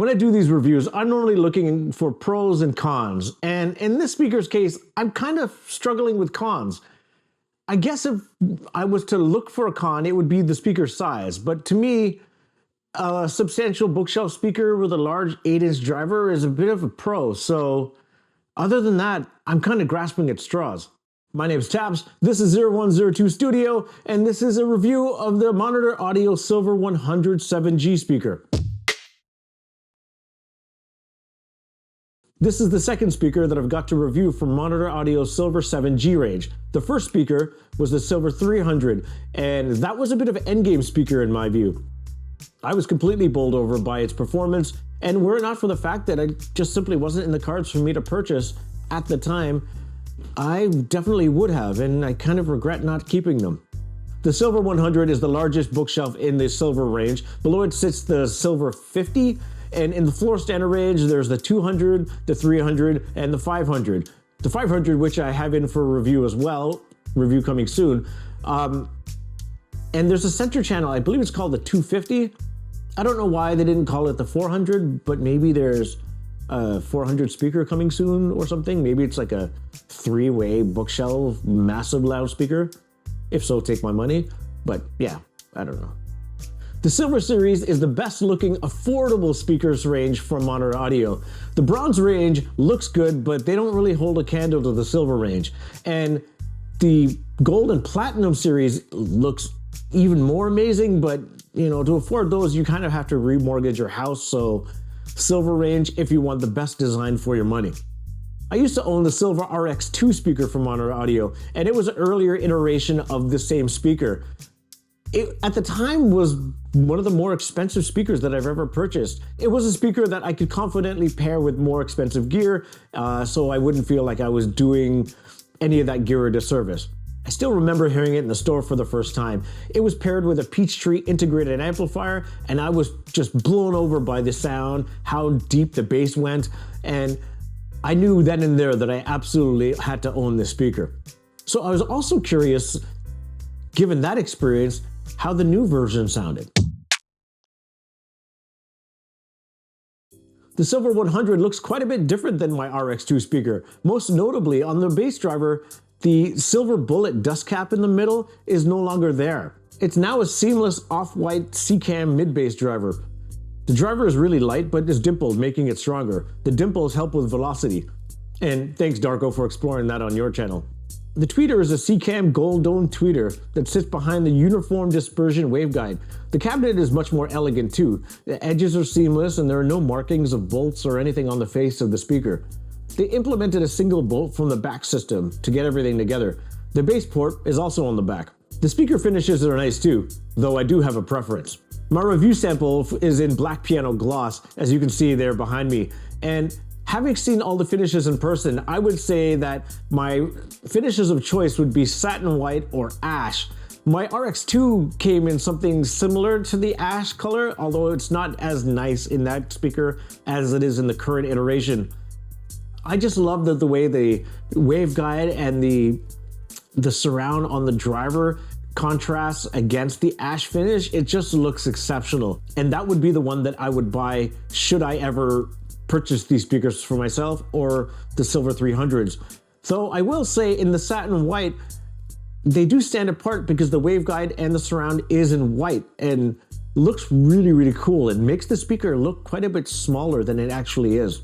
When I do these reviews, I'm normally looking for pros and cons, and in this speaker's case, I'm kind of struggling with cons. I guess if I was to look for a con, it would be the speaker size, but to me, a substantial bookshelf speaker with a large 8-inch driver is a bit of a pro, so other than that, I'm kind of grasping at straws. My name is Taps, this is 0102 Studio, and this is a review of the Monitor Audio Silver 100 7G speaker. This is the second speaker that I've got to review from Monitor Audio's Silver 7G range. The first speaker was the Silver 300, and that was a bit of an endgame speaker in my view. I was completely bowled over by its performance, and were it not for the fact that it just simply wasn't in the cards for me to purchase at the time, I definitely would have, and I kind of regret not keeping them. The Silver 100 is the largest bookshelf in the Silver range. Below it sits the Silver 50, and in the floor standard range, there's the 200, the 300, and the 500. The 500, which I have in for review as well, review coming soon. And there's a center channel, I believe it's called the 250. I don't know why they didn't call it the 400, but maybe there's a 400 speaker coming soon or something. Maybe it's like a 3-way bookshelf, massive loudspeaker. If so, take my money. But yeah, I don't know. The Silver series is the best looking affordable speakers range from Monitor Audio. The Bronze range looks good, but they don't really hold a candle to the Silver range. And the Gold and Platinum series looks even more amazing, but you know, to afford those, you kind of have to remortgage your house. So Silver range if you want the best design for your money. I used to own the Silver RX2 speaker from Monitor Audio, and it was an earlier iteration of the same speaker. It, at the time, was one of the more expensive speakers that I've ever purchased. It was a speaker that I could confidently pair with more expensive gear, so I wouldn't feel like I was doing any of that gear a disservice. I still remember hearing it in the store for the first time. It was paired with a Peachtree integrated amplifier, and I was just blown over by the sound, how deep the bass went, and I knew then and there that I absolutely had to own this speaker. So I was also curious, given that experience, how the new version sounded. The Silver 100 looks quite a bit different than my RX2 speaker. Most notably, on the bass driver, the silver bullet dust cap in the middle is no longer there. It's now a seamless off-white C-cam mid-bass driver. The driver is really light, but is dimpled, making it stronger. The dimples help with velocity. And thanks, Darko, for exploring that on your channel. The tweeter is a C-cam gold dome tweeter that sits behind the uniform dispersion waveguide. The cabinet is much more elegant too. The edges are seamless and there are no markings of bolts or anything on the face of the speaker. They implemented a single bolt from the back system to get everything together. The bass port is also on the back. The speaker finishes are nice too, though I do have a preference. My review sample is in black piano gloss, as you can see there behind me, and having seen all the finishes in person, I would say that my finishes of choice would be satin white or ash. My RX2 came in something similar to the ash color, although it's not as nice in that speaker as it is in the current iteration. I just love the way the waveguide and the surround on the driver contrasts against the ash finish. It just looks exceptional. And that would be the one that I would buy should I ever purchase these speakers for myself, or the Silver 300s. Though I will say in the satin white, they do stand apart because the waveguide and the surround is in white and looks really, really cool. It makes the speaker look quite a bit smaller than it actually is.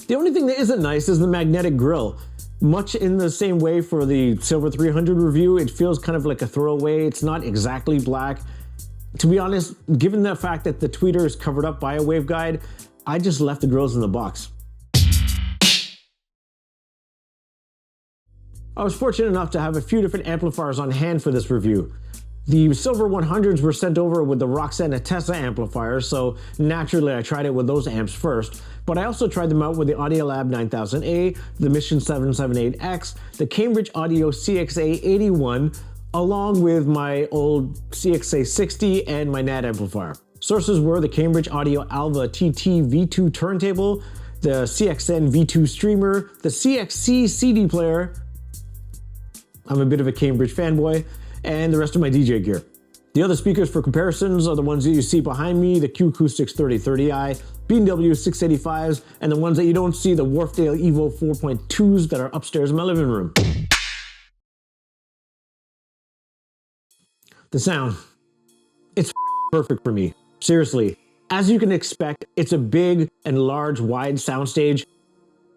The only thing that isn't nice is the magnetic grille. Much in the same way for the Silver 300 review, it feels kind of like a throwaway. It's not exactly black. To be honest, given the fact that the tweeter is covered up by a waveguide, I just left the grills in the box. I was fortunate enough to have a few different amplifiers on hand for this review. The Silver 100s were sent over with the Roxanne Atessa amplifier, so naturally I tried it with those amps first, but I also tried them out with the Audiolab 9000A, the Mission 778X, the Cambridge Audio CXA81, along with my old CXA60 and my NAD amplifier. Sources were the Cambridge Audio Alva TT V2 turntable, the CXN V2 streamer, the CXC CD player, I'm a bit of a Cambridge fanboy, and the rest of my DJ gear. The other speakers for comparisons are the ones that you see behind me, the Q Acoustics 3030i, B&W 685s, and the ones that you don't see, the Wharfedale Evo 4.2s that are upstairs in my living room. The sound. It's perfect for me. Seriously. As you can expect, it's a big and large, wide soundstage,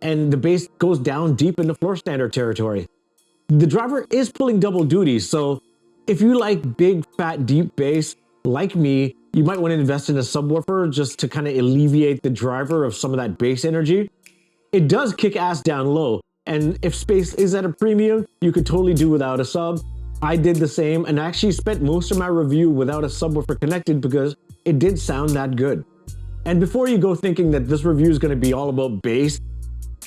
and the bass goes down deep into floor standard territory. The driver is pulling double duty, so if you like big, fat, deep bass, like me, you might want to invest in a subwoofer just to kind of alleviate the driver of some of that bass energy. It does kick ass down low, and if space is at a premium, you could totally do without a sub. I did the same, and I actually spent most of my review without a subwoofer connected because it did sound that good. And before you go thinking that this review is going to be all about bass,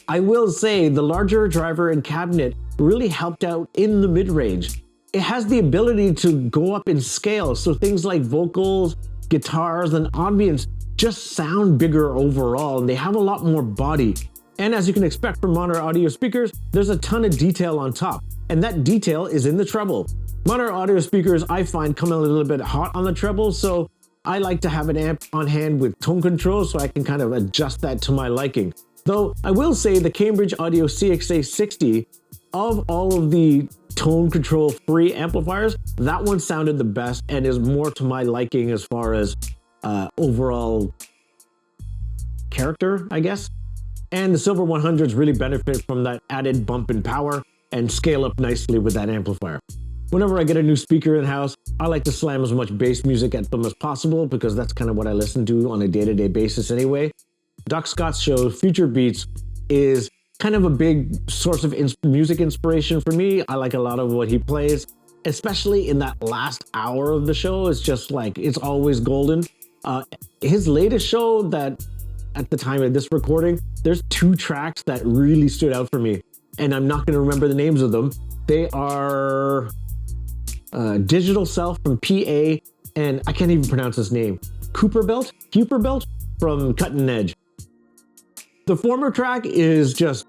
I will say the larger driver and cabinet really helped out in the mid-range. It has the ability to go up in scale, so things like vocals, guitars, and ambience just sound bigger overall, and they have a lot more body. And as you can expect from Monitor Audio speakers, there's a ton of detail on top, and that detail is in the treble. Monitor Audio speakers, I find, come a little bit hot on the treble, so I like to have an amp on hand with tone control so I can kind of adjust that to my liking. Though I will say the Cambridge Audio CXA60, of all of the tone control free amplifiers, that one sounded the best and is more to my liking as far as overall character, I guess. And the Silver 100s really benefit from that added bump in power and scale up nicely with that amplifier. Whenever I get a new speaker in the house, I like to slam as much bass music at them as possible because that's kind of what I listen to on a day-to-day basis anyway. Doc Scott's show, Future Beats, is kind of a big source of music inspiration for me. I like a lot of what he plays, especially in that last hour of the show. It's just like, it's always golden. His latest show that, at the time of this recording, there's 2 tracks that really stood out for me, and I'm not going to remember the names of them. They are Digital Self from PA, and I can't even pronounce his name. Cooperbelt from Cutting Edge. The former track is just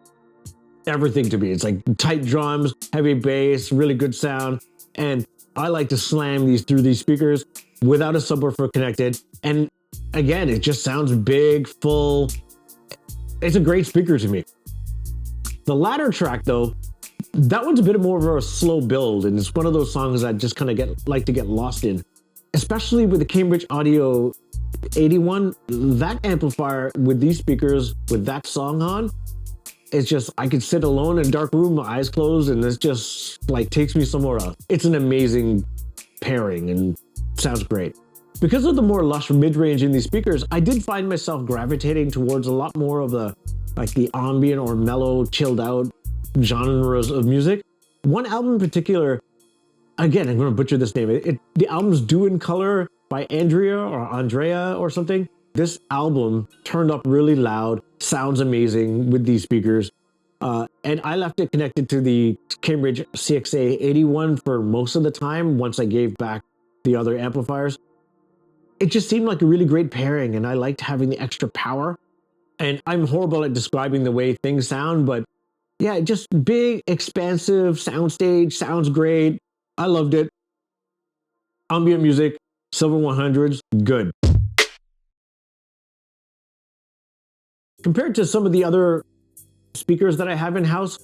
everything to me. It's like tight drums, heavy bass, really good sound, and I like to slam these through these speakers without a subwoofer connected. And again, it just sounds big, full. It's a great speaker to me. The latter track, though, that one's a bit more of a slow build, and it's one of those songs I just kind of like to get lost in, especially with the Cambridge Audio 81. That amplifier with these speakers with that song on, it's just, I could sit alone in a dark room, my eyes closed, and this just like takes me somewhere else. It's an amazing pairing and sounds great. Because of the more lush mid-range in these speakers, I did find myself gravitating towards a lot more of the ambient or mellow, chilled out genres of music. One album in particular, again, I'm going to butcher this name. The album's Due in Color by Andrea or something. This album turned up really loud, sounds amazing with these speakers. And I left it connected to the Cambridge CXA 81 for most of the time once I gave back the other amplifiers. It just seemed like a really great pairing, and I liked having the extra power. And I'm horrible at describing the way things sound, but yeah, just big, expansive soundstage, sounds great. I loved it. Ambient music, Silver 100s, good. Compared to some of the other speakers that I have in-house,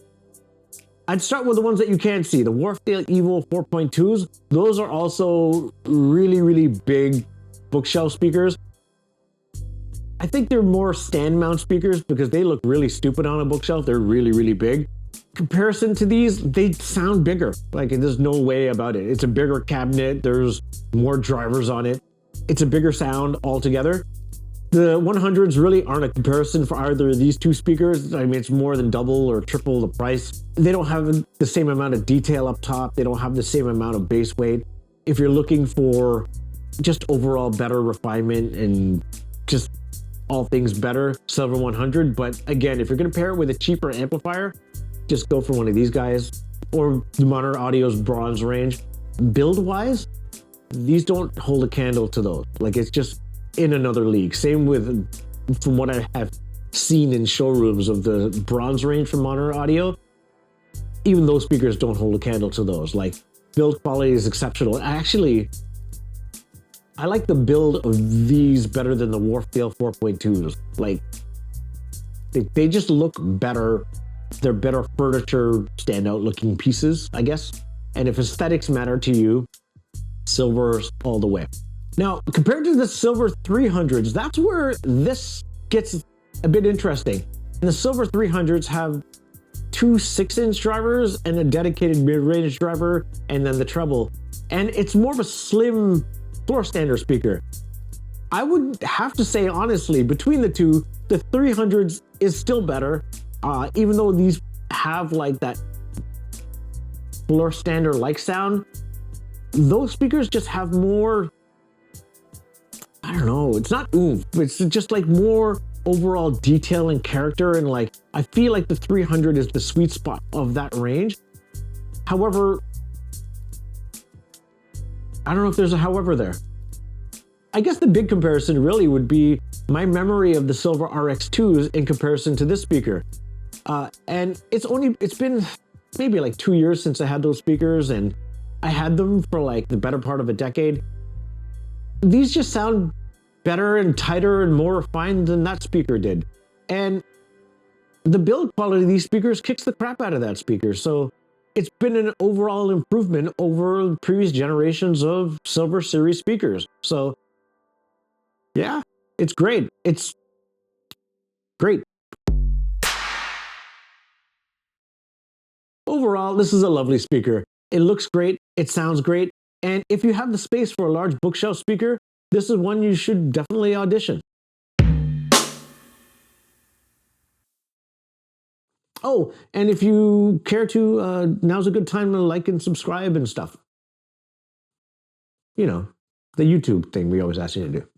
I'd start with the ones that you can't see. The Wharfedale Evo 4.2s, those are also really, really big bookshelf speakers. I think they're more stand mount speakers because they look really stupid on a bookshelf. They're really, really big. Comparison to these, they sound bigger. Like, there's no way about it. It's a bigger cabinet. There's more drivers on it. It's a bigger sound altogether. The 100s really aren't a comparison for either of these two speakers. I mean, it's more than double or triple the price. They don't have the same amount of detail up top. They don't have the same amount of bass weight. If you're looking for just overall better refinement and just all things better, Silver 100. But again, if you're going to pair it with a cheaper amplifier, just go for one of these guys or the Monitor Audio's bronze range. Build-wise, these don't hold a candle to those. Like, it's just in another league. Same with, from what I have seen in showrooms of the bronze range from Monitor Audio, even those speakers don't hold a candle to those. Like, build quality is exceptional. Actually, I like the build of these better than the Warfield 4.2s. Like, they just look better. They're better furniture, standout looking pieces, I guess. And if aesthetics matter to you, silver's all the way. Now, compared to the Silver 300s, that's where this gets a bit interesting. And the Silver 300s have two 6-inch drivers and a dedicated mid-range driver, and then the treble. And it's more of a slim floor standard speaker. I would have to say, honestly, between the two, the 300s is still better, even though these have like that floor standard like sound. Those speakers just have more, I don't know, it's not oomph, it's just like more overall detail and character, and like I feel like the 300 is the sweet spot of that range. However, I don't know if there's a however there. I guess the big comparison really would be my memory of the Silver RX2s in comparison to this speaker. And it's been maybe like 2 years since I had those speakers, and I had them for like the better part of a decade. These just sound better and tighter and more refined than that speaker did. And the build quality of these speakers kicks the crap out of that speaker. So it's been an overall improvement over previous generations of Silver series speakers. So yeah, it's great. It's great. Overall, this is a lovely speaker. It looks great. It sounds great. And if you have the space for a large bookshelf speaker, this is one you should definitely audition. Oh, and if you care to, now's a good time to like and subscribe and stuff. You know, the YouTube thing we always ask you to do.